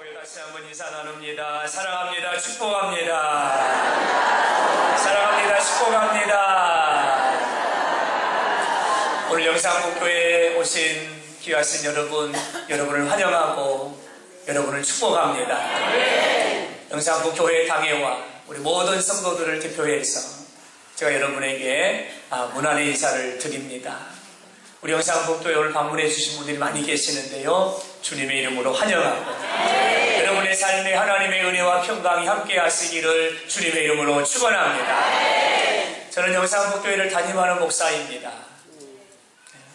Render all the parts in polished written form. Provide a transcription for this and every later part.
교회 다시 한번 인사 나눕니다. 사랑합니다. 축복합니다. 사랑합니다. 축복합니다. 오늘 영상복교회에 오신 귀하신 여러분을 환영하고 여러분을 축복합니다. 영상복교회 당회와 우리 모든 성도들을 대표해서 제가 여러분에게 문안의 인사를 드립니다. 우리 영상복교회 오늘 방문해 주신 분들이 많이 계시는데요. 주님의 이름으로 환영하고 여러분의 삶에 하나님의 은혜와 평강이 함께 하시기를 주님의 이름으로 축원합니다. 저는 영상복교회를 담임하는 목사입니다.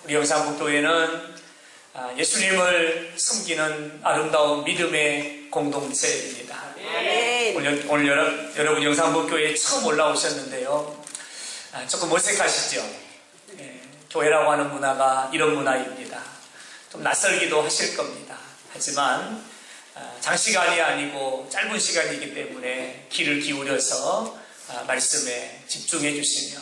우리 영상복교회는 예수님을 숨기는 아름다운 믿음의 공동체입니다. 오늘 여러분 영상복교회에 처음 올라오셨는데요. 조금 어색하시죠? 교회라고 하는 문화가 이런 문화입니다. 좀 낯설기도 하실 겁니다. 하지만 장시간이 아니고 짧은 시간이기 때문에 귀를 기울여서 말씀에 집중해 주시면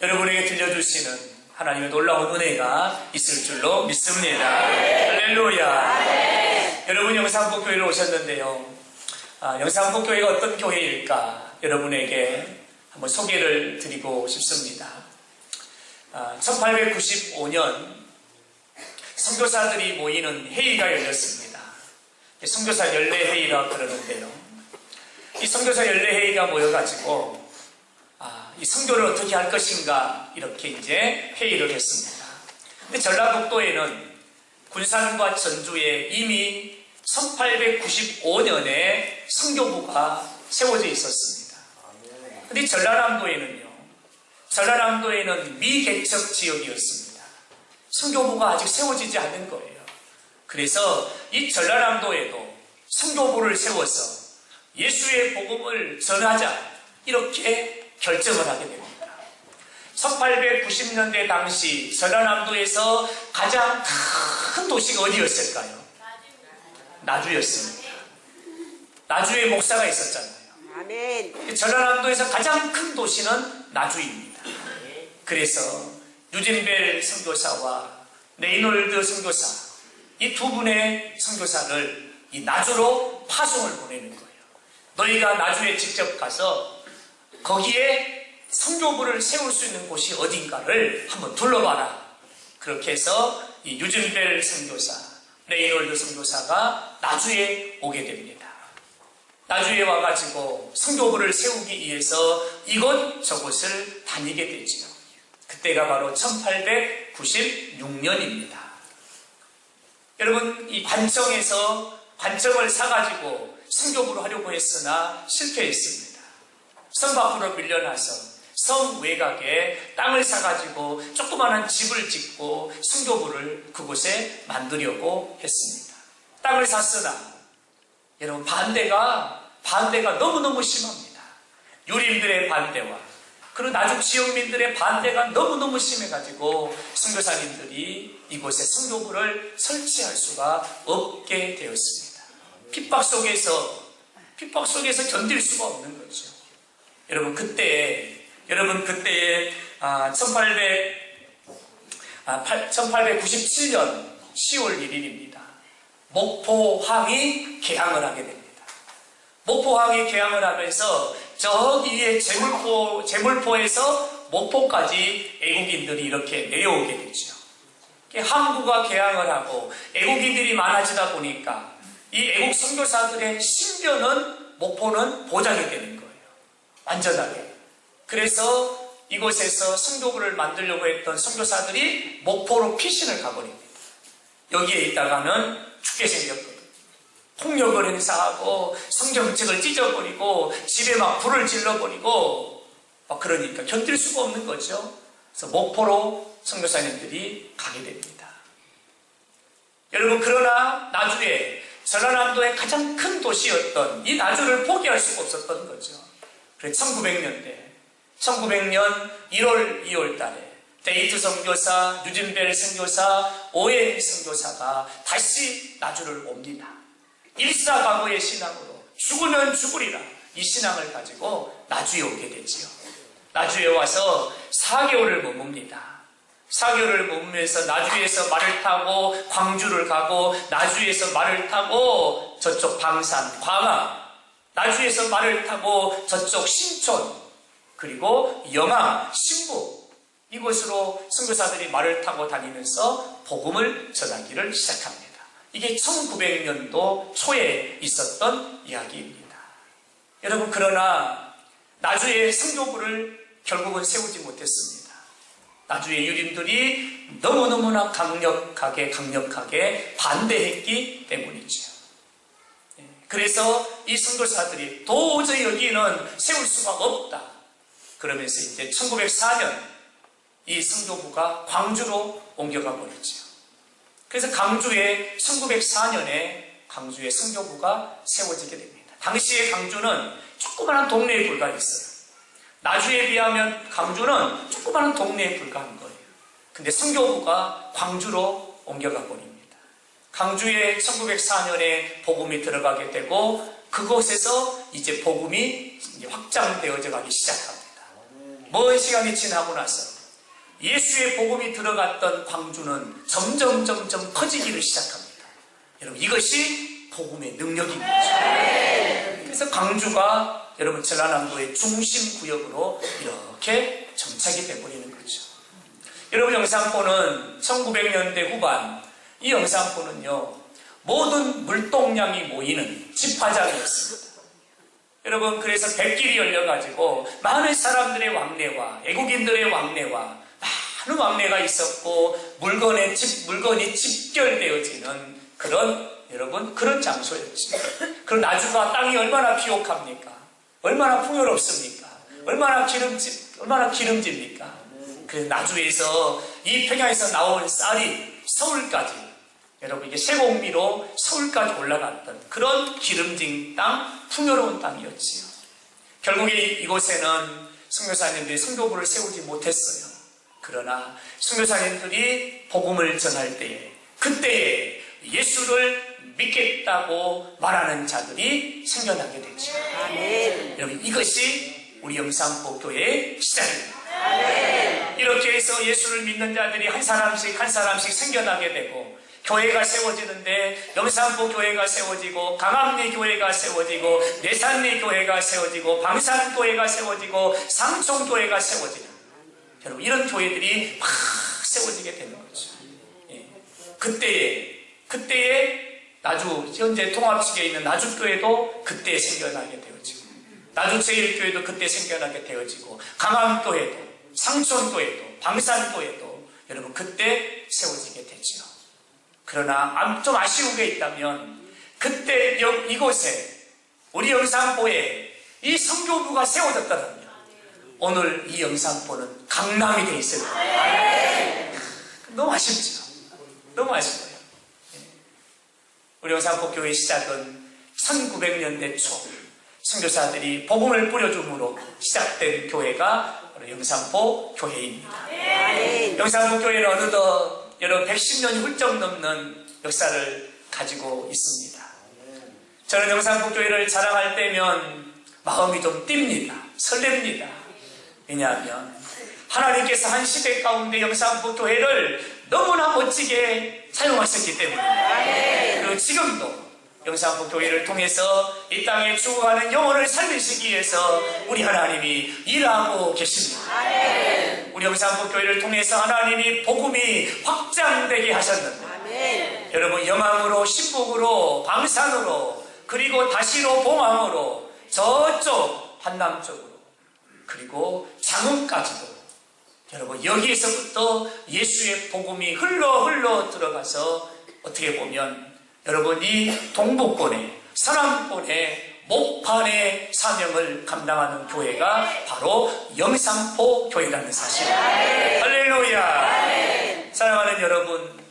여러분에게 들려주시는 하나님의 놀라운 은혜가 있을 줄로 믿습니다. 할렐루야. 여러분 영상복교회를 오셨는데요. 영상복교회가 어떤 교회일까 여러분에게 한번 소개를 드리고 싶습니다. 1895년 선교사들이 모이는 회의가 열렸습니다. 선교사 연례회의라고 그러는데요. 이 선교사 연례회의가 모여가지고 이 선교를 어떻게 할 것인가 이렇게 이제 회의를 했습니다. 근데 전라북도에는 군산과 전주에 이미 1895년에 선교부가 세워져 있었습니다. 근데 전라남도에는 미개척 지역이었습니다. 선교부가 아직 세워지지 않은 거예요. 그래서 이 전라남도에도 선교부를 세워서 예수의 복음을 전하자 이렇게 결정을 하게 됩니다. 1890년대 당시 전라남도에서 가장 큰 도시가 어디였을까요? 나주였습니다. 나주에 목사가 있었잖아요. 아멘. 전라남도에서 가장 큰 도시는 나주입니다. 그래서 유진벨 선교사와 레이놀드 선교사 이 두 분의 선교사를 이 나주로 파송을 보내는 거예요. 너희가 나주에 직접 가서 거기에 선교부를 세울 수 있는 곳이 어딘가를 한번 둘러봐라. 그렇게 해서 이 유진벨 선교사, 레이놀드 선교사가 나주에 오게 됩니다. 나주에 와가지고 선교부를 세우기 위해서 이곳저곳을 다니게 되지요. 그때가 바로 1896년입니다. 여러분, 이 관청을 사가지고 선교부를 하려고 했으나 실패했습니다. 성 밖으로 밀려나서 성 외곽에 땅을 사가지고 조그마한 집을 짓고 선교부를 그곳에 만들려고 했습니다. 땅을 샀으나 여러분 반대가 너무너무 심합니다. 유림들의 반대와 그리고 나중 지역민들의 반대가 너무너무 심해가지고 선교사님들이 이곳에 선교부를 설치할 수가 없게 되었습니다. 핍박 속에서 견딜 수가 없는 거죠. 여러분 그때에 1897년 10월 1일입니다. 목포항이 개항을 하게 됩니다. 목포항이 개항을 하면서 저기 위에 제물포에서 목포까지 애국인들이 이렇게 내려오게 되죠. 항구가 개항을 하고 애국인들이 많아지다 보니까 이 애국 선교사들의 신변은 목포는 보장이 되는 거예요. 완전하게. 그래서 이곳에서 선교부를 만들려고 했던 선교사들이 목포로 피신을 가버립니다. 여기에 있다가는 죽게 생겼거든요. 폭력을 행사하고 성경책을 찢어버리고 집에 막 불을 질러버리고 막 그러니까 견딜 수가 없는 거죠. 그래서 목포로 선교사님들이 가게 됩니다. 여러분 그러나 나주에 전라남도의 가장 큰 도시였던 이 나주를 포기할 수가 없었던 거죠. 그래서 1900년 1월 2월 달에 데이트 선교사, 유진벨 선교사, 오엔 선교사가 다시 나주를 옵니다. 일사각오의 신앙으로 죽으면 죽으리라 이 신앙을 가지고 나주에 오게 되지요. 나주에 와서 4개월을 머뭅니다. 사교를 머무면서 나주에서 말을 타고 광주를 가고, 나주에서 말을 타고 저쪽 방산, 광암, 나주에서 말을 타고 저쪽 신촌, 그리고 영암, 신부, 이곳으로 선교사들이 말을 타고 다니면서 복음을 전하기를 시작합니다. 이게 1900년도 초에 있었던 이야기입니다. 여러분, 그러나 나주의 선교부를 결국은 세우지 못했습니다. 나주의 유림들이 너무너무나 강력하게 반대했기 때문이죠. 그래서 이 선교사들이 도저히 여기는 세울 수가 없다. 그러면서 이제 1904년 이 선교부가 광주로 옮겨가 버렸죠. 그래서 강주에 1904년에 강주의 선교부가 세워지게 됩니다. 당시의 강주는 조그마한 동네에 불과했어요. 나주에 비하면 강주는 조그마한 동네에 불과한 거예요. 근데 선교부가 광주로 옮겨가 버립니다. 강주에 1904년에 복음이 들어가게 되고, 그곳에서 이제 복음이 확장되어져 가기 시작합니다. 먼 시간이 지나고 나서 예수의 복음이 들어갔던 광주는 점점 커지기를 시작합니다. 여러분, 이것이 복음의 능력입니다. 그래서 광주가 여러분 전라남도의 중심 구역으로 이렇게 정착이 되어버리는 거죠. 여러분, 영산포는 1900년대 후반, 이 영산포는요 모든 물동량이 모이는 집화장이었습니다. 여러분, 그래서 백길이 열려가지고 많은 사람들의 왕래와 애국인들의 왕래와 많은 왕래가 있었고, 물건이 집결되어지는 그런 장소였죠. 그럼 나주가 땅이 얼마나 비옥합니까? 얼마나 풍요롭습니까? 얼마나 기름집니까? 그래서 나주에서 이 평야에서 나온 쌀이 서울까지, 여러분, 이게 세곡미로 서울까지 올라갔던 그런 기름진 땅, 풍요로운 땅이었지요. 결국에 이곳에는 선교사님들이 선교부를 세우지 못했어요. 그러나 선교사님들이 복음을 전할 때에, 그때에 예수를 믿겠다고 말하는 자들이 생겨나게 되죠. 아멘. 여러분, 이것이 우리 영산포 교회의 시작입니다. 아멘. 이렇게 해서 예수를 믿는 자들이 한 사람씩 생겨나게 되고, 교회가 세워지는데 영산포 교회가 세워지고, 강암리 교회가 세워지고, 내산리 교회가 세워지고, 방산 교회가 세워지고, 상촌 교회가 세워지는, 여러분, 이런 교회들이 막 세워지게 되는 거죠. 예. 그때에 나주, 현재 통합식에 있는 나주교회도 그때 생겨나게 되어지고, 나주제일교회도 그때 생겨나게 되어지고, 강암교회도, 상촌교회도, 방산교회도 여러분 그때 세워지게 되죠. 그러나 좀 아쉬운 게 있다면, 그때 이곳에 우리 영산포에 이 선교부가 세워졌다면 오늘 이 영산포는 강남이 돼 있을 거예요. 너무 아쉽죠. 너무 아쉬워요. 우리 영산포 교회 시작은 1900년대 초 선교사들이 복음을 뿌려줌으로 시작된 교회가 바로 영산포 교회입니다. 영산포 교회는 어느덧 여러분 110년이 훌쩍 넘는 역사를 가지고 있습니다. 저는 영산포 교회를 자랑할 때면 마음이 좀 뜁니다. 설렙니다. 왜냐하면 하나님께서 한 시대 가운데 영산포 교회를 너무나 멋지게 사용하셨기 때문에, 그리고 지금도 영산포 교회를 통해서 이 땅에 죽어가는 영혼을 살리시기 위해서 우리 하나님이 일하고 계십니다. 우리 영산포 교회를 통해서 하나님이 복음이 확장되게 하셨는데, 여러분, 영암으로, 신북으로, 방산으로, 그리고 다시로, 봉암으로, 저쪽 한남 쪽으로, 그리고 장흥까지도, 여러분, 여기에서부터 예수의 복음이 흘러 들어가서 어떻게 보면 여러분 이 동북권의 서남권의 목판의 사명을 감당하는 교회가 바로 영산포 교회라는 사실. 할렐루야. 사랑하는 여러분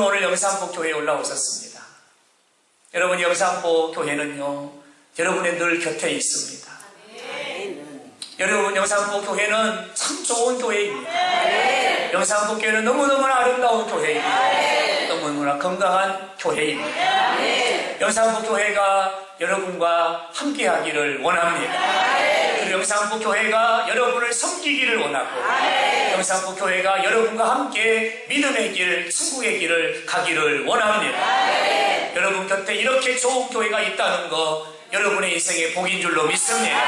오늘 영산포 교회에 올라오셨습니다. 여러분, 영산포 교회는요 여러분의 늘 곁에 있습니다. 여러분, 영산포 교회는 참 좋은 교회입니다. 영산포 교회는 너무너무 아름다운 교회입니다. 너무나 건강한 교회입니다. 영산포 교회가 여러분과 함께하기를 원합니다. 그리고 영산포 교회가 여러분을 섬기기를 원하고 영산포 교회가 여러분과 함께 믿음의 길, 천국의 길을 가기를 원합니다. 여러분 곁에 이렇게 좋은 교회가 있다는 거 여러분의 인생의 복인 줄로 믿습니다.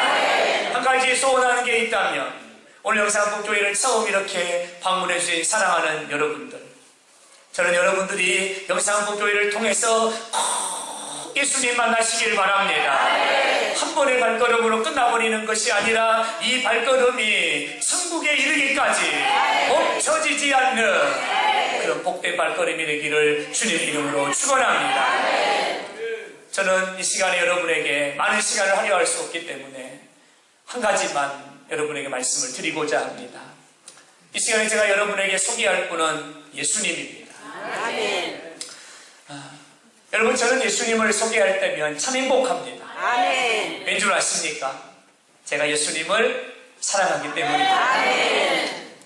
한 가지 소원하는 게 있다면 오늘 영산포 교회를 처음 이렇게 방문해 주신 사랑하는 여러분들, 저는 여러분들이 영산포 교회를 통해서 예수님 만나시길 바랍니다. 한 번의 발걸음으로 끝나버리는 것이 아니라 이 발걸음이 천국에 이르기까지 멈춰지지 않는 그런 복된 발걸음이 되기를 주님 이름으로 축원합니다. 저는 이 시간에 여러분에게 많은 시간을 할애할 수 없기 때문에 한 가지만 여러분에게 말씀을 드리고자 합니다. 이 시간에 제가 여러분에게 소개할 분은 예수님입니다. 아멘. 여러분, 저는 예수님을 소개할 때면 참 행복합니다. 아멘. 왠 줄 아십니까? 제가 예수님을 사랑하기 때문입니다. 아멘.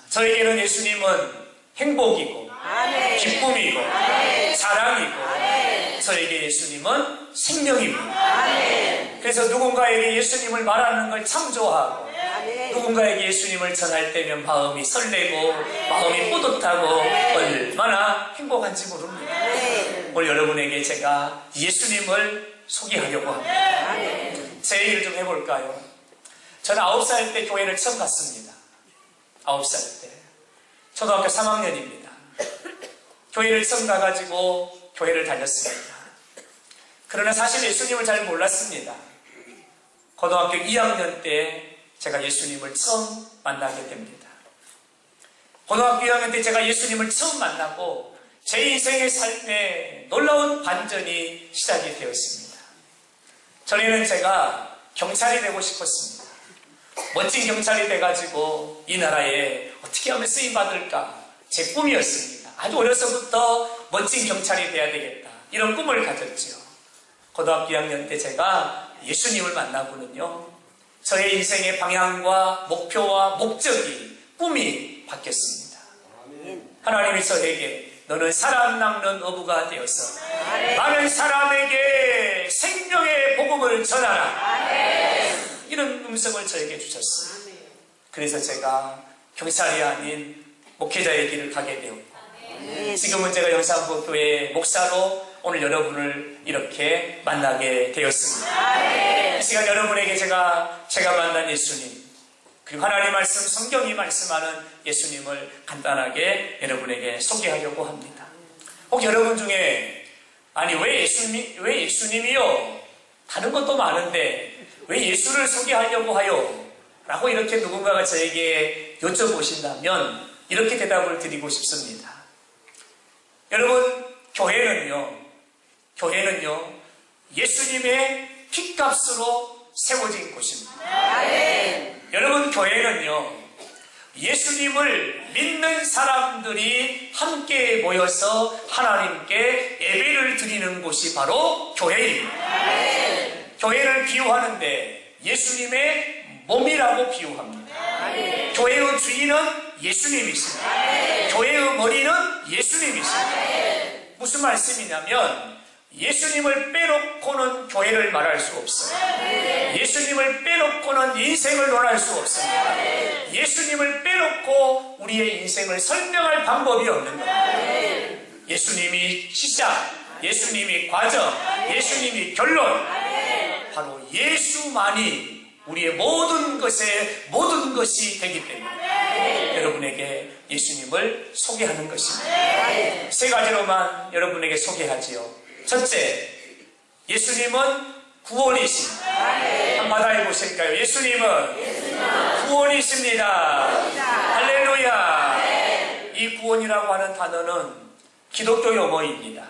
저에게는 예수님은 행복이고 아멘. 기쁨이고 아멘. 자랑이고 아멘. 저에게 예수님은 생명입니다. 아멘. 그래서 누군가에게 예수님을 말하는 걸 참 좋아하고 아멘. 누군가에게 예수님을 전할 때면 마음이 설레고 아멘. 마음이 뿌듯하고 얼마나 행복한지 모릅니다. 아멘. 오늘 여러분에게 제가 예수님을 소개하려고 합니다. 아멘. 제 얘기를 좀 해볼까요? 저는 9살 때 교회를 처음 갔습니다. 9살 때 초등학교 3학년입니다. 교회를 처음 가가지고 교회를 다녔습니다. 그러나 사실 예수님을 잘 몰랐습니다. 고등학교 2학년 때 제가 예수님을 처음 만나게 됩니다. 고등학교 2학년 때 제가 예수님을 처음 만나고 제 인생의 삶에 놀라운 반전이 시작이 되었습니다. 전에는 제가 경찰이 되고 싶었습니다. 멋진 경찰이 돼가지고 이 나라에 어떻게 하면 쓰임받을까 제 꿈이었습니다. 아주 어려서부터 멋진 경찰이 돼야 되겠다 이런 꿈을 가졌지요. 고등학교 2학년 때 제가 예수님을 만나고는요 저의 인생의 방향과 목표와 목적이 꿈이 바뀌었습니다. 하나님이 저에게 너는 사람 낚는 어부가 되어서 많은 사람에게 생명의 복음을 전하라 이런 음성을 저에게 주셨습니다. 그래서 제가 경찰이 아닌 목회자의 길을 가게 되었고 지금은 제가 영산포 교회 목사로 오늘 여러분을 이렇게 만나게 되었습니다. 이 시간 여러분에게 제가 만난 예수님 그리고 하나님 말씀 성경이 말씀하는 예수님을 간단하게 여러분에게 소개하려고 합니다. 혹 여러분 중에 아니 왜 예수님이요? 다른 것도 많은데 왜 예수를 소개하려고 하요? 라고 이렇게 누군가가 저에게 여쭤보신다면 이렇게 대답을 드리고 싶습니다. 여러분 교회는요 예수님의 핏값으로 세워진 곳입니다. 여러분 교회는요 예수님을 믿는 사람들이 함께 모여서 하나님께 예배를 드리는 곳이 바로 교회입니다. 교회를 비유하는데 예수님의 몸이라고 비유합니다. 교회의 주인은 예수님이십니다. 교회의 머리는 예수님이십니다. 무슨 말씀이냐면 예수님을 빼놓고는 교회를 말할 수 없어요. 예수님을 빼놓고는 인생을 논할 수 없습니다. 예수님을 빼놓고 우리의 인생을 설명할 방법이 없는 겁니다. 예수님이 시작, 예수님이 과정, 예수님이 결론. 바로 예수만이 우리의 모든 것이 되기 때문에 여러분에게 예수님을 소개하는 것입니다. 세 가지로만 여러분에게 소개하지요. 첫째, 예수님은 구원이십니다. 한번 받아해 보실까요? 예수님은 구원이십니다. 할렐루야. 이 구원이라고 하는 단어는 기독교 용어입니다.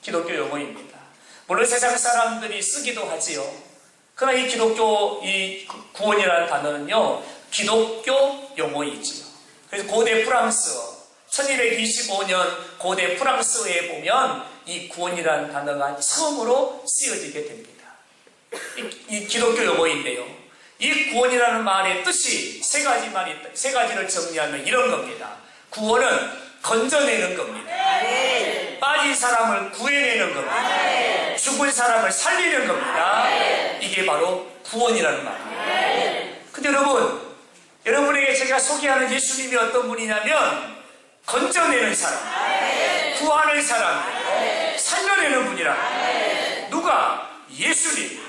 기독교 용어입니다. 물론 세상 사람들이 쓰기도 하지요. 그러나 이 구원이라는 단어는요 기독교 용어이지요. 그래서 고대 프랑스어 1225년 고대 프랑스어에 보면 이 구원이라는 단어가 처음으로 쓰여지게 됩니다. 이 기독교 용어인데요. 이 구원이라는 말의 뜻이 세 가지를 정리하면 이런 겁니다. 구원은 건져내는 겁니다. 빠진 사람을 구해내는 겁니다. 죽은 사람을 살리는 겁니다. 이게 바로 구원이라는 말이에요. 근데 여러분, 여러분에게 제가 소개하는 예수님이 어떤 분이냐면 건져내는 사람, 구하는 사람, 살려내는 분이라. 누가? 예수님이요.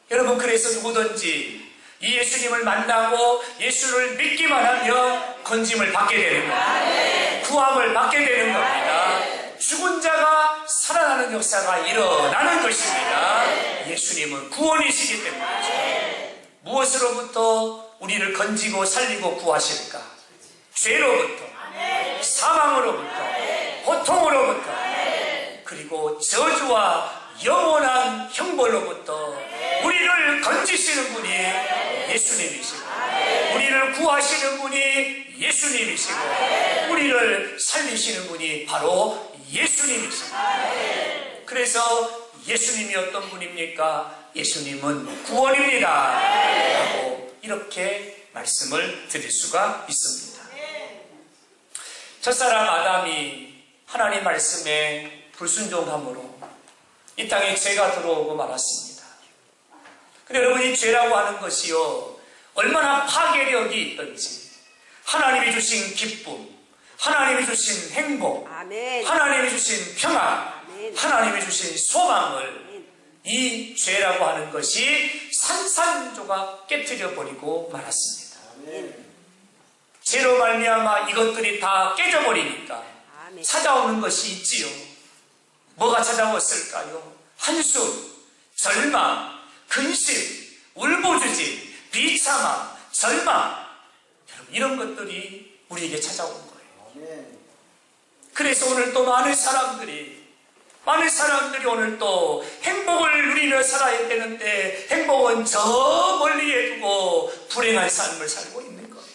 여러분, 그래서 누구든지 이 예수님을 만나고 예수를 믿기만 하면 건짐을 받게 되는 겁니다. 구함을 받게 되는 겁니다. 죽은 자가 살아나는 역사가 일어나는 것입니다. 예수님은 구원이시기 때문이죠. 무엇으로부터 우리를 건지고 살리고 구하실까? 죄로부터, 사망으로부터, 고통으로부터, 그리고 저주와 영원한 형벌로부터 우리를 건지시는 분이 예수님이시고, 우리를 구하시는 분이 예수님이시고, 우리를 살리시는 분이 바로 예수님이시고. 그래서 예수님이 어떤 분입니까? 예수님은 구원입니다 라고 이렇게 말씀을 드릴 수가 있습니다. 첫사람 아담이 하나님 말씀에 불순종함으로 이 땅에 죄가 들어오고 말았습니다. 근데 여러분, 이 죄라고 하는 것이요, 얼마나 파괴력이 있든지 하나님이 주신 기쁨, 하나님이 주신 행복, 하나님이 주신 평안, 하나님이 주신 소망을 이 죄라고 하는 것이 산산조각 깨뜨려 버리고 말았습니다. 죄로 말미암아 이것들이 다 깨져버리니까 찾아오는 것이 있지요. 뭐가 찾아왔을까요? 한숨, 절망, 근심, 울부짖음, 비참함, 절망, 여러분, 이런 것들이 우리에게 찾아온 거예요. 그래서 오늘 또 많은 사람들이 오늘 또 행복을 누리며 살아야 되는데 행복은 저 멀리에 두고 불행한 삶을 살고 있는 거예요.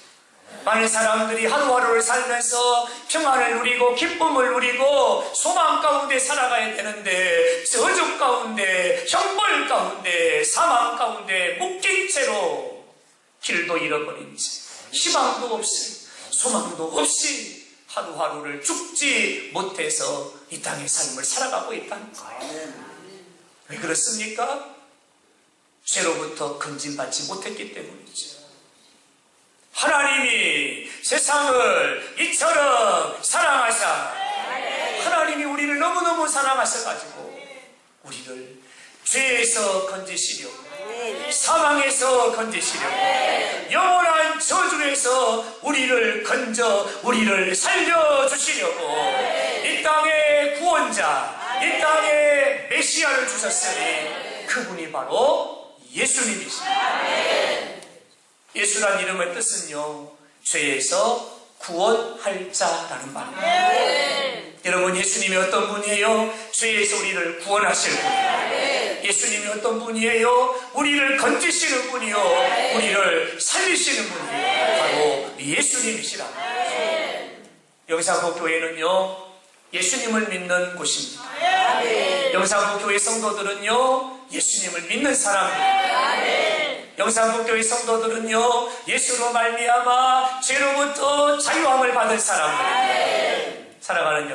많은 사람들이 하루하루를 살면서 평안을 누리고 기쁨을 누리고 소망 가운데 살아가야 되는데 저주 가운데, 형벌 가운데, 사망 가운데 묶인 채로 길도 잃어버린 채, 희망도 없이 소망도 없이 하루하루를 죽지 못해서 이 땅의 삶을 살아가고 있다는 거예요. 왜 그렇습니까? 죄로부터 건진받지 못했기 때문이죠. 하나님이 세상을 이처럼 사랑하사, 하나님이 우리를 너무너무 사랑하셔가지고 우리를 죄에서 건지시려고, 사망에서 건지시려고, 영원한 저주에서 우리를 건져 우리를 살려주시려고 이 땅의 구원자, 이 땅의 메시아를 주셨으니 그분이 바로 예수님이십니다. 예수란 이름의 뜻은요, 죄에서 구원할 자라는 말입니다. 여러분, 예수님이 어떤 분이에요? 죄에서 우리를 구원하실 분이에요. 예수님이 어떤 분이에요? 우리를 건지시는 분이요, 우리를 살리시는 분이에요. 바로 예수님이시라. 영산포 교회는요, 예수님을 믿는 곳입니다. 영산포 교회 성도들은요, 예수님을 믿는 사람입니다. 영산포 교회 성도들은요, 예수로 말미암아 죄로부터 자유함을 받은 사람들. 살아가는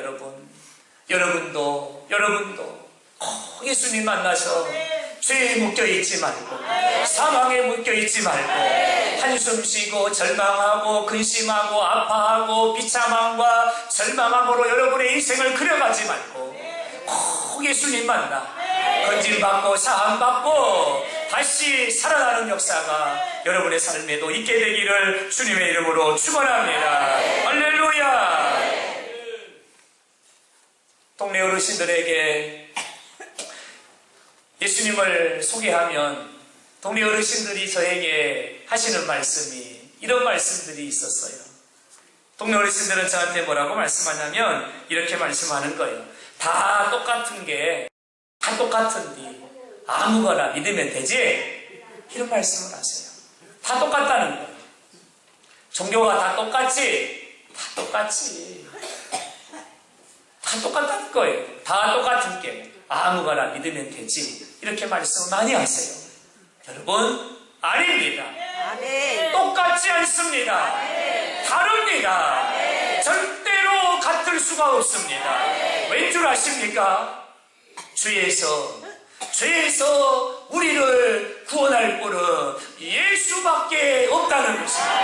여러분도 예수님 만나서 죄에 묶여있지 말고, 사망에 묶여있지 말고, 한숨 쉬고 절망하고 근심하고 아파하고 비참함과 절망함으로 여러분의 인생을 그려가지 말고 꼭 예수님 만나 건진받고 사함받고 다시 살아나는 역사가 여러분의 삶에도 있게 되기를 주님의 이름으로 축원합니다. 할렐루야. 동네 어르신들에게 예수님을 소개하면 동네 어르신들이 저에게 하시는 말씀이, 이런 말씀들이 있었어요. 동네 어르신들은 저한테 뭐라고 말씀하냐면 이렇게 말씀하는 거예요. 다 똑같은 게 다 똑같은데 아무거나 믿으면 되지? 이런 말씀을 하세요. 다 똑같다는 거예요. 종교가 다 똑같지? 다 똑같지. 다 똑같다는 거예요. 다 똑같은 게 아무거나 믿으면 되지. 이렇게 말씀을 많이 하세요. 여러분, 아닙니다. 똑같지 않습니다. 다릅니다. 절대로 같을 찾을 수가 없습니다. 왠 줄 아십니까? 죄에서 우리를 구원할 분은 예수밖에 없다는 것입니다.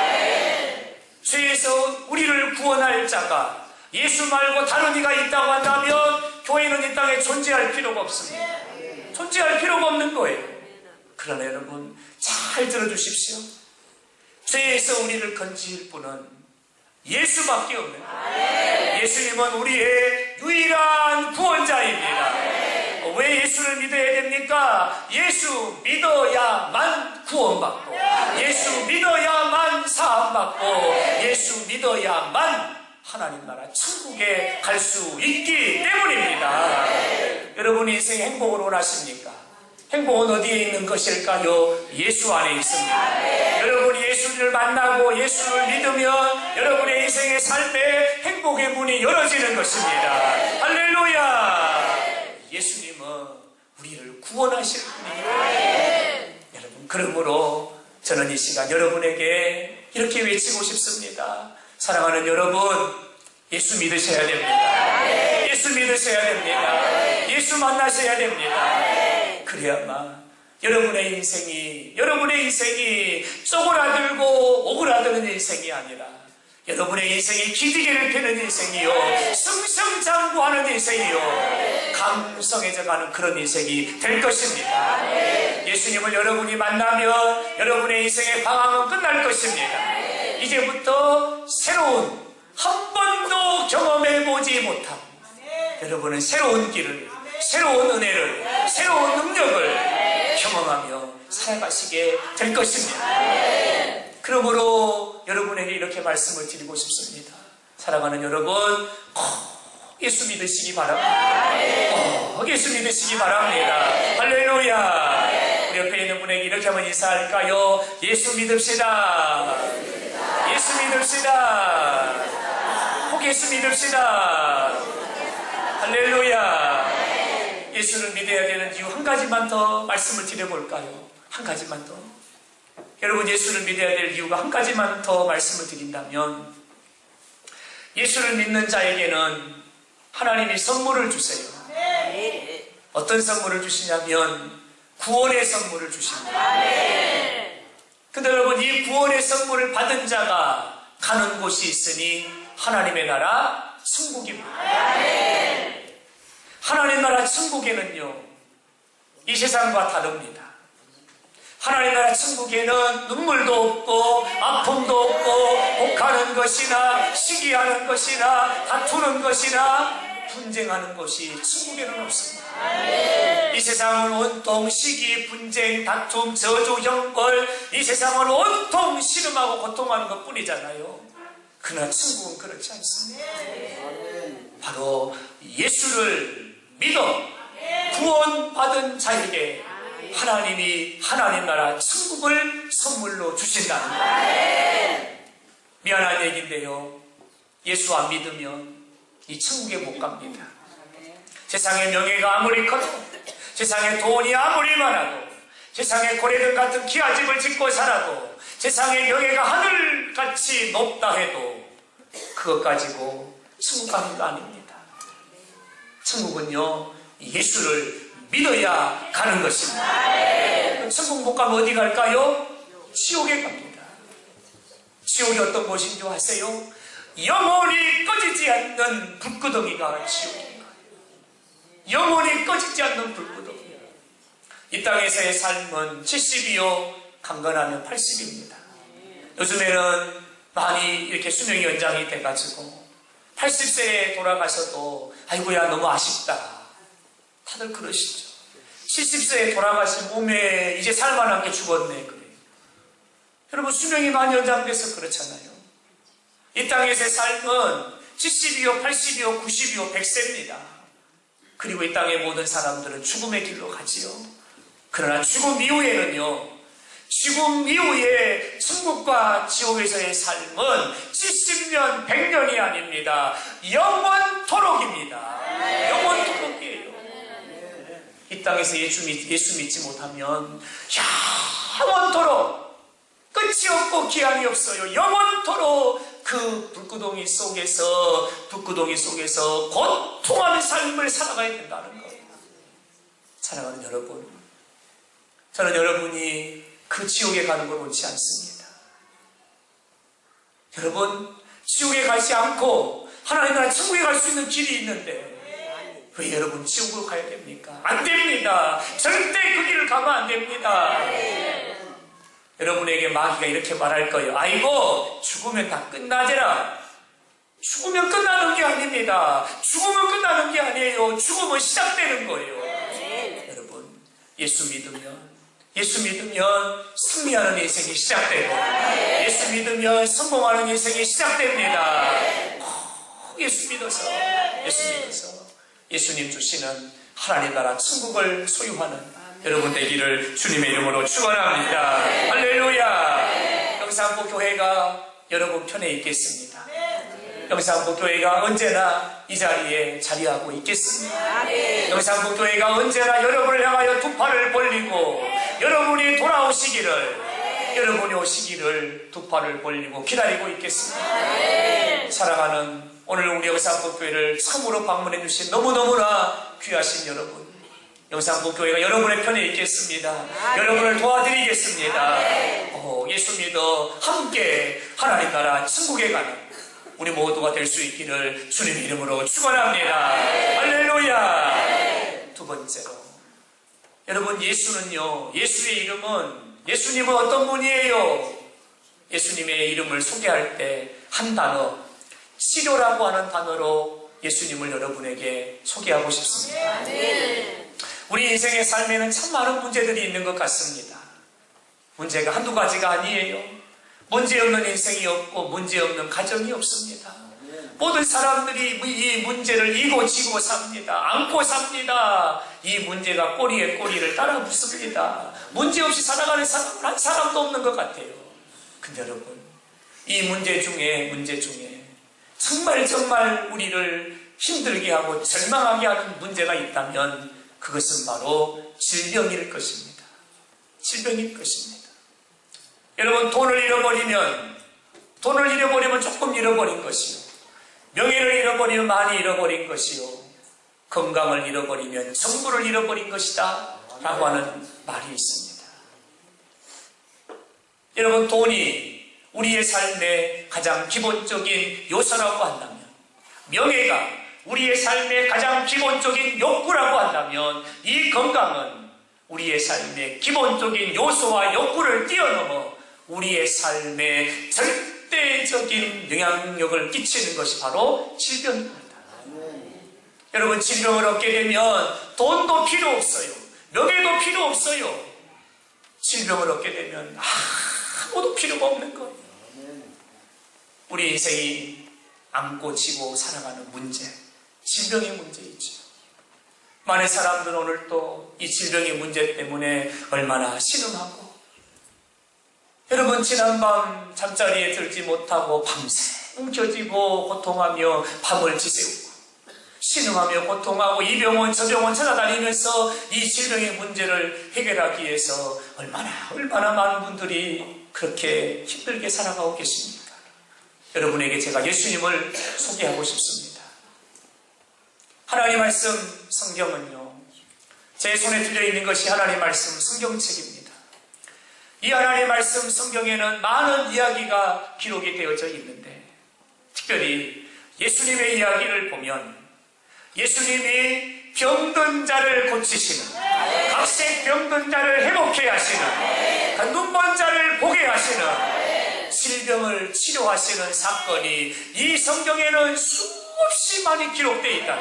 죄에서 우리를 구원할 자가 예수 말고 다른 이가 있다고 한다면 교회는 이 땅에 존재할 필요가 없습니다. 존재할 필요가 없는 거예요. 그러나 여러분 잘 들어주십시오. 죄에서 우리를 건질 분은 예수밖에 없는 거예요. 예수님은 우리의 유일한 구원자입니다. 왜 예수를 믿어야 됩니까? 예수 믿어야만 구원받고, 예수 믿어야만 사함받고, 예수 믿어야만 하나님 나라 천국에 갈 수 있기 때문입니다. 여러분 인생 행복을 원하십니까? 행복은 어디에 있는 것일까요? 예수 안에 있습니다. 여러분이 예수를 만나고 예수를 믿으면 여러분의 인생의 삶에 행복의 문이 열어지는 것입니다. 할렐루야! 예수님은 우리를 구원하실 분이에요. 여러분, 그러므로 저는 이 시간 여러분에게 이렇게 외치고 싶습니다. 사랑하는 여러분, 예수 믿으셔야 됩니다. 예수 믿으셔야 됩니다. 예수 만나셔야 됩니다. 그래야만 여러분의 인생이 쪼그라들고 오그라드는 인생이 아니라 여러분의 인생이 기지개를 펴는 인생이요, 승승장구하는 인생이요, 강성해져가는 그런 인생이 될 것입니다. 예수님을 여러분이 만나면 여러분의 인생의 방황은 끝날 것입니다. 이제부터 새로운, 한 번도 경험해보지 못한 여러분은 새로운 길을, 새로운 은혜를, 새로운 능력을 경험하며 살아가시게 될 것입니다. 그러므로 여러분에게 이렇게 말씀을 드리고 싶습니다. 사랑하는 여러분, 예수 믿으시기 바랍니다. 예수 믿으시기 바랍니다. 할렐루야. 우리 옆에 있는 분에게 이렇게 한번 인사할까요? 예수 믿읍시다. 예수 믿읍시다. 꼭 예수 믿읍시다. 할렐루야. 예수를 믿어야 되는 이유 한 가지만 더 말씀을 드려볼까요? 한 가지만 더. 여러분, 예수를 믿어야 될 이유가 한 가지만 더 말씀을 드린다면, 예수를 믿는 자에게는 하나님이 선물을 주세요. 어떤 선물을 주시냐면 구원의 선물을 주십니다. 근데 여러분, 이 구원의 선물을 받은 자가 가는 곳이 있으니 하나님의 나라 천국입니다. 하나님 나라 천국에는요, 이 세상과 다릅니다. 하나님 나라 천국에는 눈물도 없고 아픔도 없고 복하는 것이나 시기하는 것이나 다투는 것이나 분쟁하는 것이 천국에는 없습니다. 이 세상은 온통 시기, 분쟁, 다툼, 저주, 형벌, 이 세상은 온통 시름하고 고통하는 것뿐이잖아요. 그러나 천국은 그렇지 않습니다. 바로 예수를 믿어 구원받은 자에게 하나님이 하나님 나라 천국을 선물로 주신다는 거예요. 미안한 얘기인데요, 예수 안 믿으면 이 천국에 못 갑니다. 세상의 명예가 아무리 커도, 세상의 돈이 아무리 많아도, 세상의 고래들 같은 기아집을 짓고 살아도, 세상의 명예가 하늘같이 높다 해도 그것 가지고 천국 가는 거 아닙니다. 천국은요, 예수를 믿어야 가는 것입니다. 천국 못 가면 어디 갈까요? 지옥에 갑니다. 지옥이 어떤 곳인 줄 아세요? 영원히 꺼지지 않는 불구덩이가 지옥입니다. 영원히 꺼지지 않는 불구덩이. 이 땅에서의 삶은 70이요, 강건하면 80입니다. 요즘에는 많이 이렇게 수명이 연장이 돼가지고 80세에 돌아가셔도 아이고야 너무 아쉽다, 다들 그러시죠. 70세에 돌아가신 몸에 이제 살만한 게 죽었네, 그래요. 여러분, 수명이 많이 연장돼서 그렇잖아요. 이 땅에서의 삶은 70이요, 80이요, 90이요, 100세입니다. 그리고 이 땅의 모든 사람들은 죽음의 길로 가지요. 그러나 죽음 이후에는요, 죽음 이후에 천국과 지옥에서의 삶은 70년, 100년이 아닙니다. 영원토록입니다. 영원토록이에요. 이 땅에서 예수 믿지 못하면 영원토록 끝이 없고 기한이 없어요. 영원토록 그 그 불구덩이 속에서 고통하는 삶을 살아가야 된다는 거예요. 사랑하는 여러분, 저는 여러분이 그 지옥에 가는 걸 원치 않습니다. 여러분, 지옥에 가지 않고 하나님 나라 천국에 갈 수 있는 길이 있는데 왜 여러분 지옥으로 가야 됩니까? 안 됩니다. 절대 그 길을 가면 안 됩니다. 여러분에게 마귀가 이렇게 말할 거예요. 아이고, 죽으면 다 끝나지라. 죽으면 끝나는 게 아닙니다. 죽으면 끝나는 게 아니에요. 죽으면 시작되는 거예요. 여러분, 예수 믿으면 승리하는 인생이 시작되고, 예수 믿으면 성공하는 인생이 시작됩니다. 예수 믿어서 예수님 주시는 하나님 나라 천국을 소유하는 여러분 되기를 주님의 이름으로 축원합니다. 할렐루야. 영산포 교회가 여러분 편에 있겠습니다. 영산포 교회가 언제나 이 자리에 자리하고 있겠습니다. 영산포 교회가 언제나 여러분을 향하여 두 팔을 벌리고 여러분이 오시기를 두 팔을 벌리고 기다리고 있겠습니다. 사랑하는 오늘 우리 영산포 교회를 처음으로 방문해 주신 너무너무나 귀하신 여러분, 영산포 교회가 여러분의 편에 있겠습니다. 여러분을 도와드리겠습니다. 예수 믿어 함께 하나님 나라 천국에 가는 우리 모두가 될 수 있기를 주님의 이름으로 축원합니다. 할렐루야. 두 번째로, 여러분, 예수님은 어떤 분이에요? 예수님의 이름을 소개할 때 한 단어, 치료라고 하는 단어로 예수님을 여러분에게 소개하고 싶습니다. 우리 인생의 삶에는 참 많은 문제들이 있는 것 같습니다. 문제가 한두 가지가 아니에요. 문제 없는 인생이 없고 문제 없는 가정이 없습니다. 모든 사람들이 이 문제를 이고 지고 삽니다. 안고 삽니다. 이 문제가 꼬리에 꼬리를 따라 붙습니다. 문제 없이 살아가는 사람은 한 사람도 없는 것 같아요. 근데 여러분, 이 문제 중에 정말 우리를 힘들게 하고 절망하게 하는 문제가 있다면 그것은 바로 질병일 것입니다. 여러분, 돈을 잃어버리면 조금 잃어버린 것이요, 명예를 잃어버리면 많이 잃어버린 것이요, 건강을 잃어버리면 전부를 잃어버린 것이다 라고 하는 말이 있습니다. 여러분, 돈이 우리의 삶의 가장 기본적인 요소라고 한다면, 명예가 우리의 삶의 가장 기본적인 욕구라고 한다면, 이 건강은 우리의 삶의 기본적인 요소와 욕구를 뛰어넘어 우리의 삶에 절대적인 영향력을 끼치는 것이 바로 질병입니다. 여러분, 질병을 얻게 되면 돈도 필요 없어요. 명예도 필요 없어요. 질병을 얻게 되면 아무도 필요가 없는 거예요. 우리 인생이 안고 지고 살아가는 문제, 질병의 문제이죠. 많은 사람들은 오늘 또 이 질병의 문제 때문에 얼마나 신음하고, 여러분, 지난밤 잠자리에 들지 못하고 밤새 움켜쥐고 고통하며 밤을 지새우고 신음하며 고통하고 이 병원 저 병원 찾아다니면서 이 질병의 문제를 해결하기 위해서 얼마나 많은 분들이 그렇게 힘들게 살아가고 계십니까? 여러분에게 제가 예수님을 소개하고 싶습니다. 하나님 말씀 성경은요, 제 손에 들려있는 것이 하나님 말씀 성경책입니다. 이 하나님 말씀 성경에는 많은 이야기가 기록이 되어져 있는데, 특별히 예수님의 이야기를 보면 예수님이 병든 자를 고치시는, 각색 병든 자를 회복케 하시는, 눈먼 자를 보게 하시는, 질병을 치료하시는 사건이 이 성경에는 수없이 많이 기록되어 있다.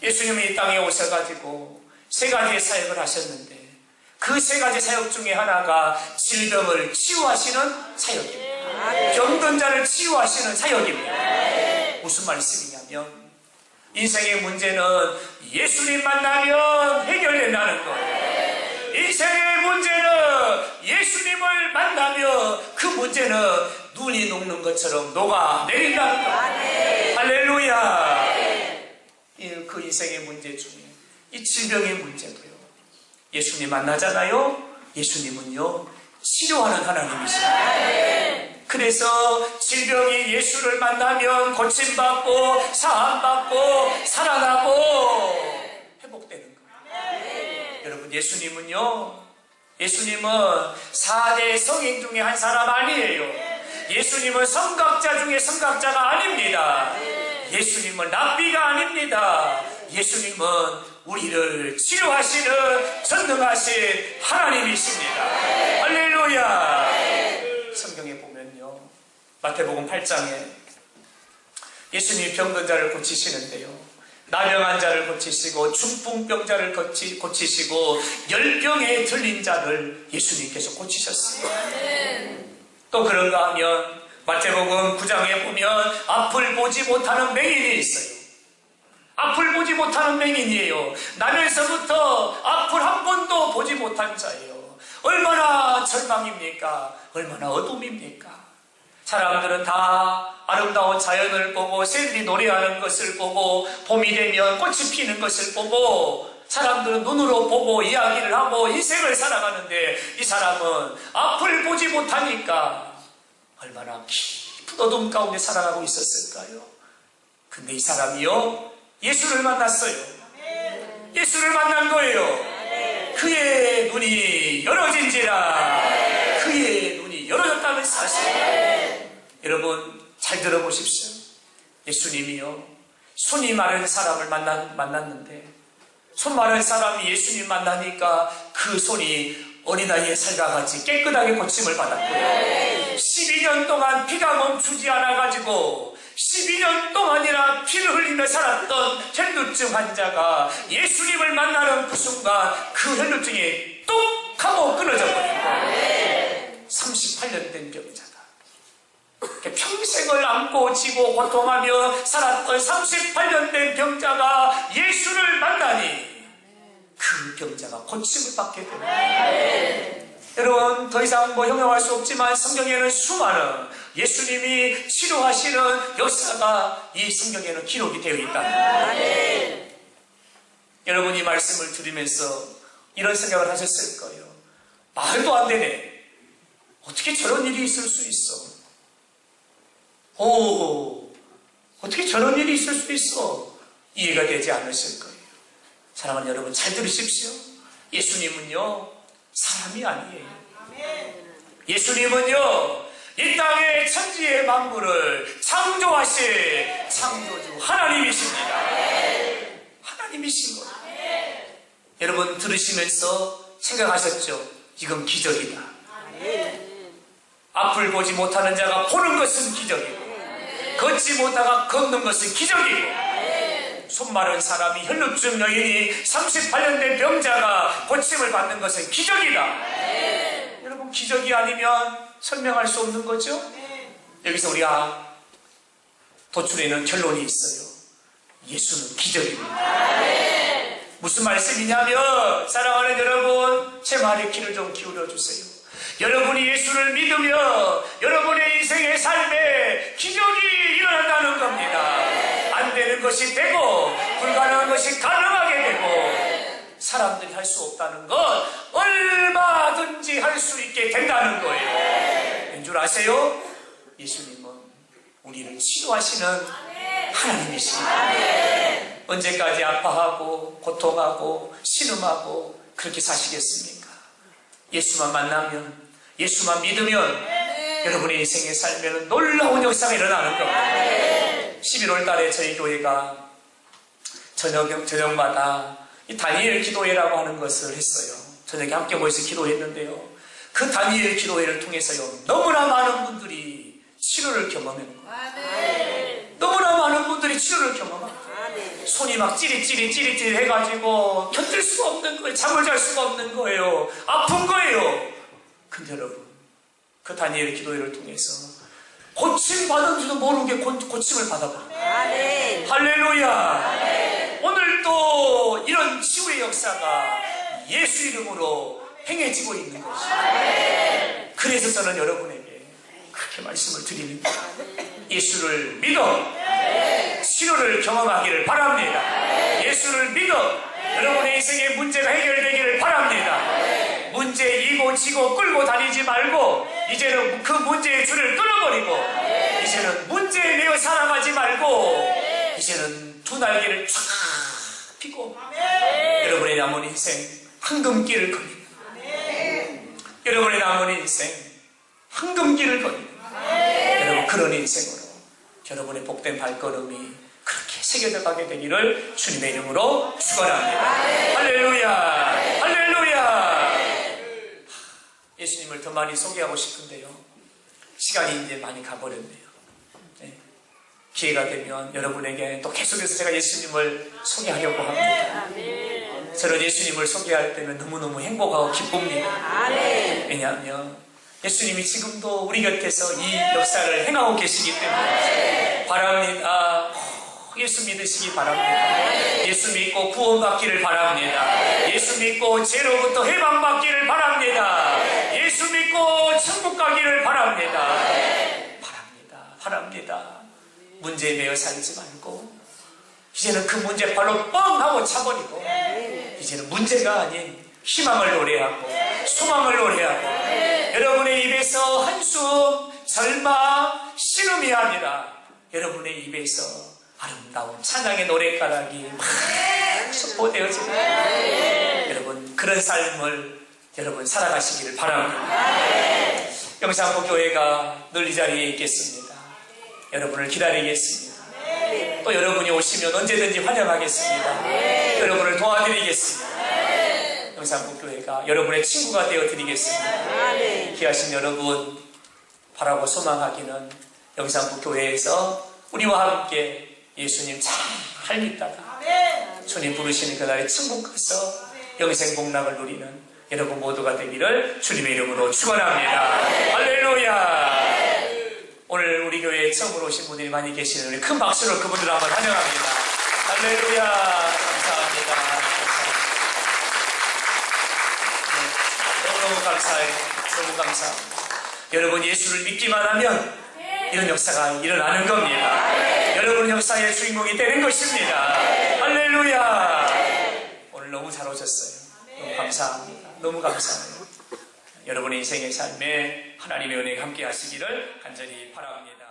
예수님이 이 땅에 오셔가지고 세 가지의 사역을 하셨는데, 그 세 가지 사역 중에 하나가 질병을 치유하시는 사역입니다. 병든 자를 치유하시는 사역입니다. 무슨 말씀이냐면, 인생의 문제는 예수님 만나면 해결된다는 거예요. 인생의 문제는 예수님을 만나면 그 문제는 눈이 녹는 것처럼 녹아내린다는 거예요. 할렐루야. 그 인생의 문제 중에 이 질병의 문제도요, 예수님 만나잖아요. 예수님은요, 치료하는 하나님이시다. 그래서 질병이 예수를 만나면 고침받고 사함받고 살아나고 회복되는 거예요. 여러분, 예수님은 4대 성인 중에 한 사람 아니에요. 예수님은 성각자 중에 성각자가 아닙니다. 예수님은 랍비가 아닙니다. 예수님은 우리를 치료하시는 전능하신 하나님이십니다. 할렐루야. 성경에 보면요, 마태복음 8장에 예수님이 병든 자를 고치시는데요, 나병한 자를 고치시고 중풍병자를 고치시고 열병에 들린 자를 예수님께서 고치셨어요. 또 그런가 하면 마태복음 9장에 보면 앞을 보지 못하는 맹인이 있어요. 앞을 보지 못하는 맹인이에요. 나면서부터 앞을 한 번도 보지 못한 자예요. 얼마나 절망입니까? 얼마나 어둠입니까? 사람들은 다 아름다운 자연을 보고 새들이 노래하는 것을 보고 봄이 되면 꽃이 피는 것을 보고 사람들은 눈으로 보고 이야기를 하고 인생을 살아가는데, 이 사람은 앞을 보지 못하니까 얼마나 깊은 어둠 가운데 살아가고 있었을까요? 근데 이 사람이요, 예수를 만났어요. 예수를 만난 거예요. 그의 눈이 열어진지라. 그의 눈이 열어졌다는 사실. 여러분, 잘 들어보십시오. 예수님이요, 손이 마른 사람을 만났는데, 손 마른 사람이 예수님 만나니까 그 손이 어린아이의 살과 같이 깨끗하게 고침을 받았고요. 12년 동안 피가 멈추지 않아가지고 12년 동안이나 피를 흘리며 살았던 혈루증 환자가 예수님을 만나는 그 순간 그 혈루증이 뚝 하고 끊어져 버리고 38년 된 병자가, 평생을 안고 지고 고통하며 살았던 38년 된 병자가 예수를 만나니 그 병자가 고침을 받게 됩니다. 여러분, 더 이상 형용할 수 없지만 성경에는 수많은 예수님이 치료하시는 역사가 이 성경에는 기록이 되어 있다. 여러분, 이 말씀을 들으면서 이런 생각을 하셨을 거예요. 말도 안 되네. 어떻게 저런 일이 있을 수 있어? 어떻게 저런 일이 있을 수 있어? 이해가 되지 않으실 거예요. 사랑하는 여러분, 잘 들으십시오. 예수님은요, 사람이 아니에요. 예수님은요, 이 땅의 천지의 만물을 창조하신 창조주 하나님이십니다. 하나님이신 거예요. 여러분, 들으시면서 생각하셨죠? 이건 기적이다. 앞을 보지 못하는 자가 보는 것은 기적이고, 걷지 못하가 걷는 것은 기적이고, 손 마른 사람이 혈루증 여인이 38년 된 병자가 고침을 받는 것은 기적이다. 여러분, 기적이 아니면 설명할 수 없는 거죠? 여기서 우리가 도출해내는 결론이 있어요. 예수는 기적입니다. 무슨 말씀이냐면, 사랑하는 여러분, 제 말에 귀를 좀 기울여 주세요. 여러분이 예수를 믿으며 여러분의 인생의 삶에 기적이 일어난다는 겁니다. 안 되는 것이 되고 불가능한 것이 가능하게 되고, 사람들이 할 수 없다는 것 얼마든지 할 수 있게 된다는 거예요. 왠 줄 아세요? 예수님은 우리를 치료하시는 하나님이십니다. 언제까지 아파하고 고통하고 신음하고 그렇게 사시겠습니까? 예수만 만나면, 예수만 믿으면 여러분의 인생의 삶에는 놀라운 역사가 일어나는 겁니다. 11월 달에 저희 교회가 저녁마다 이 다니엘 기도회라고 하는 것을 했어요. 저녁에 함께 모여서 기도했는데요, 그 다니엘 기도회를 통해서요, 너무나 많은 분들이 치료를 경험하는 거예요. 너무나 많은 분들이 치료를 경험하는 거예요. 손이 막 찌릿 해가지고 견딜 수가 없는 거예요. 잠을 잘 수가 없는 거예요. 아픈 거예요. 근데 여러분, 그 다니엘 기도회를 통해서 고침받은 줄도 모르게 고침을 받아버려요. 할렐루야. 오늘 또 이런 치유의 역사가 예수 이름으로 행해지고 있는 것이에요. 그래서 저는 여러분에게 그렇게 말씀을 드립니다. 예수를 믿어 치료를 경험하기를 바랍니다. 예수를 믿어 여러분의 인생의 문제가 해결되기를 바랍니다. 문제 이고 지고 끌고 다니지 말고 이제는 그 문제의 줄을 끊어버리고 이제는 문제에 매여 살아가지 말고 이제는 두 날개를 쫙 펴고 여러분의 남은 인생 황금길을 걸립니다. 여러분의 남은 인생 황금길을 걸립니다. 여러분 그런 인생으로 여러분의 복된 발걸음이 그렇게 새겨져가게 되기를 주님의 이름으로 축원합니다. 할렐루야, 할렐루야. 예수님을 더 많이 소개하고 싶은데요, 시간이 이제 많이 가버렸네요. 네. 기회가 되면 여러분에게 또 계속해서 제가 예수님을 소개하려고 합니다. 저는 예수님을 소개할 때는 너무너무 행복하고 기쁩니다. 왜냐하면 예수님이 지금도 우리 곁에서 이 역사를 행하고 계시기 때문에 바랍니다. 예수 믿으시기 바랍니다. 예수 믿고 구원받기를 바랍니다. 예수 믿고 죄로부터 해방받기를 바랍니다. 예수 믿고 천국 가기를 바랍니다. 바랍니다. 문제에 매여 살지 말고 이제는 그 문제 발로 뻥 하고 차버리고 이제는 문제가 아닌 희망을 노래하고 소망을 노래하고 여러분의 입에서 한숨, 절망, 신음이 아니라 여러분의 입에서 아름다운 찬양의 노랫가락이 막 선포되어지는 여러분 그런 삶을 여러분 살아가시기를 바랍니다. 영산포교회가 늘 이 자리에 있겠습니다. 여러분을 기다리겠습니다. 또 여러분이 오시면 언제든지 환영하겠습니다. 여러분을 도와드리겠습니다. 영산포교회가 여러분의 친구가 되어드리겠습니다. 귀하신 여러분 바라고 소망하기는 영산포교회에서 우리와 함께 예수님 잘 믿다가 주님 부르시는 그날의 천국 가서 영생 복락을 누리는 여러분 모두가 되기를 주님의 이름으로 축원합니다. 할렐루야. 오늘 우리 교회에 처음으로 오신 분들이 많이 계시는 우리 큰 박수로 그분들 한번 환영합니다. 할렐루야. 감사합니다. 너무너무 감사해요. 너무 감사합니다. 여러분 예수를 믿기만 하면 이런 역사가 일어나는 겁니다. 여러분 역사의 주인공이 되는 것입니다. 할렐루야. 오늘 너무 잘 오셨어요. 너무 감사합니다. 너무 감사해요. 여러분의 인생의 삶에 하나님의 은혜가 함께 하시기를 간절히 바랍니다.